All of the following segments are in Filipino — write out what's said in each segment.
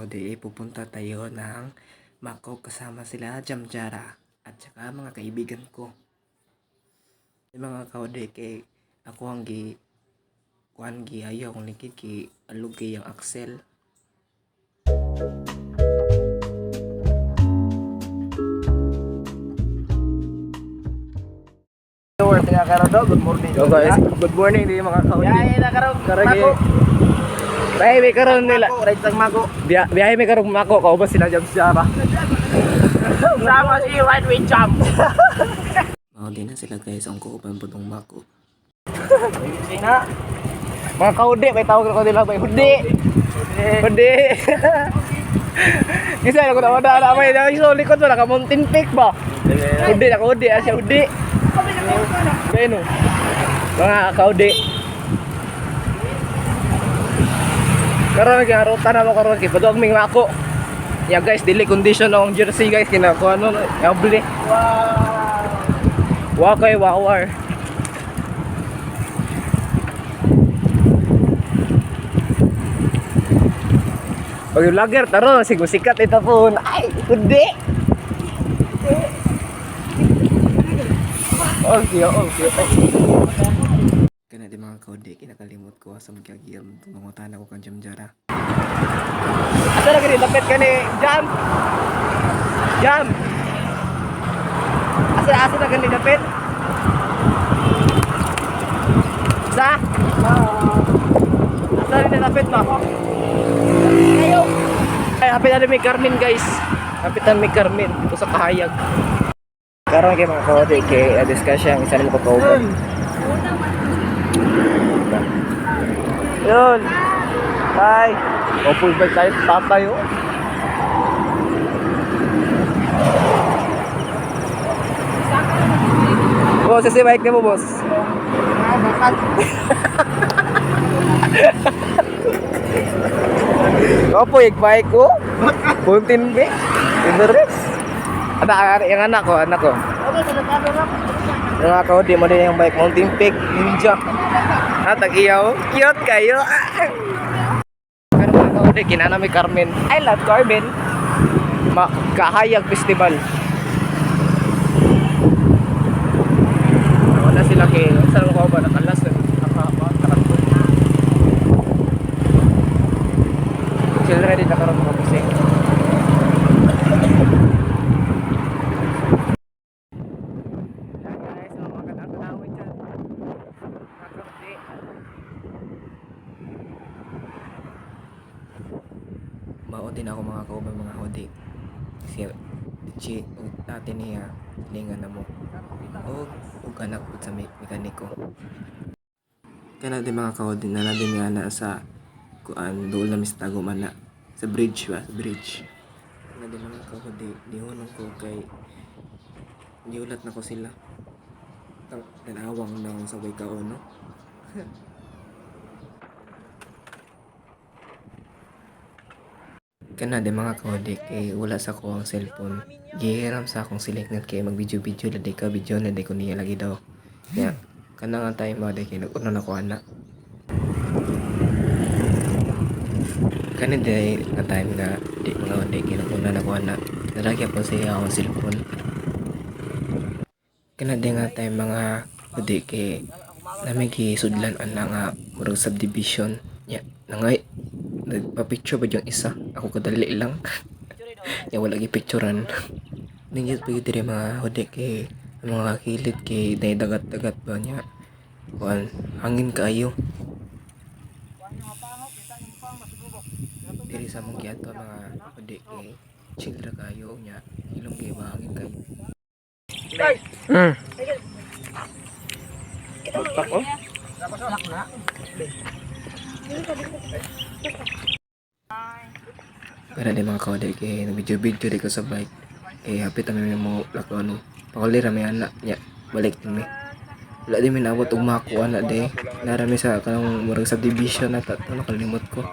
kaode, pupunta tayo ng Macau kasama sila Jamjara at saka mga kaibigan ko. Yung mga kaode kay ako ang kuan ayaw kung likid kay alug kay ang Axel. Good morning. So guys, good morning di mga kaode. Biyahe na karon. Karagi. Biyahe may karon nila. Right sang Mako. Biyahe may karon Macau kauban sila Jamjara. Sama si Right Way Jump. Maudi na sila guys ang kuuban po ng Macau. Sina. Mga kaode, may tawag ko nila may hudi. Hudi. Kasi ako na wala may so likod wala ka Mountain Peak ba? Hudi na hudi, asya hudi. Kaya no. Mga kaode. Karon nagaruta na mo karon kay padog ming Macau. Ya guys, dili condition na ang jersey guys kinakuha no, yabli. Wow. Wakay wawar. Pag yung vlogger, taro, sikat ito po. Ay, hindi. Okay. Kana di mga kaode, kinakalimot ko sa magkagiyam. Tumungutan ako kang Jamjara. Asa na gani, lapit ka ni Jam. Asa na gani, lapit. Asa na lapit mo. Ay, hapitan may Carmen guys. Hapitan may Carmen dito sa Kahayag. Karon kay mga kaode kay discussion isa nimo kauban. Yun. Bye. Full bike tayo tatayo. Boss, sa bike mo boss. Opo, bike ko. Puntin be. Interes. Yung anak ko. Yung ako, di mo din yung bike. Mountain Peak Ninja. Tag-iyaw. Cute kayo. Pero mga kaode, kinana may Carmen. I love Carmen. Kahayag Festival. Wala sila kay. Saan ko ba? Nakalas. Sila ready na karoon mga busing. Maudin ako mga kauban mga hodi. Si dati niya lingan na mo. O anak po sa mekaniko. Kana di mga kaudi na din nga na sa kuan doon na mistago man na sa bridge ba, bridge. Kana di mga kaudi dihunong ko kay niulat na ko sila. Tanawang na sa way kaon no. Kana di mga kaudi kay wala sa ko ang cellphone. Gihiram sa akong siliknat kay mag-video ladi ka video na di ko niya lagi daw. Ya, kana nga time mo kay nag-uno na ko ana. Kani di na time nga di mga di kay nag-uno na ko ana. Nalagyan po siya akong cellphone. Kana di nga time mga udi kay namig sudlan ana nga murag subdivision. Ya, nangay nagpa-picture ba yung isa? Ako kadali lang. Ya wala gi picturean. Ninyo pa yung mga hudi kay mga kilid kay dagat-dagat ba niya. Kuan hangin kayo. Diri sa mong giato mga hudi kay childra kayo niya. Ilong kay hangin kayo. Bakpak oh. Para di mga kaode kay video di ko sa bike. Hapit kami mo lako ano. Pakulira may anak niya. Balik kami. Wala di minabot og mako ana de. Narami sa kanang murag subdivision na ano kalimot ko.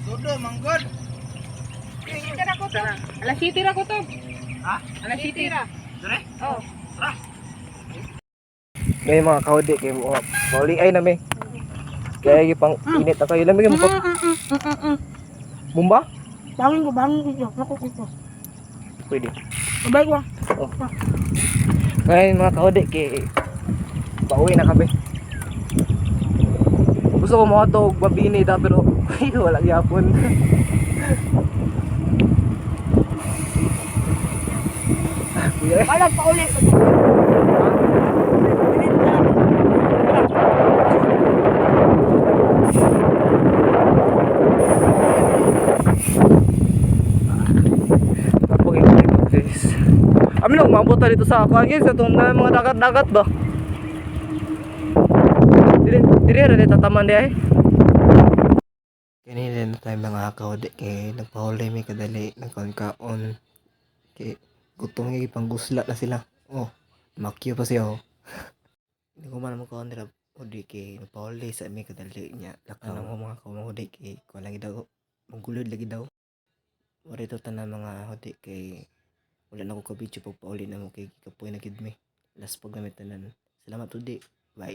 Dodo manggod. Alas city ra ko to. Ha? Alas city ra. Dire? Oh. May mga kaode kay mo. Pauli ay na may. Kaya gipang init na kayo. Lamig mo pa. Bumba? Bangin ko. Naku ko. Pwede. Sabay ko. Ngayon mga kaode, kay pauwi na kami. Gusto ko mga to mabini da pero ay, wala gyapon. Kuya, Wala pa ulit. tapos yung guys. Amin lang, umabot na dito sa ako guys. Ito na mga dagat-dagat ba? Dili rin tataman di ay. Kanina na tayo mga kaode kay nagpahuli may kadali nagkaon kay gutom nga ipanggusla na sila. Oh, makyo pa siya oh. Hindi ko man mo kaon dira odi kay nagpahuli sa may kadali niya. Lakaw mo mga kaumahudi kay ko lagi daw manggulod lagi daw. Wala ito tanan mga hudi kay wala na ko ka video pagpauli na mo kay kapoy na gid mi. Last pag namit tanan. Salamat udi. Bye.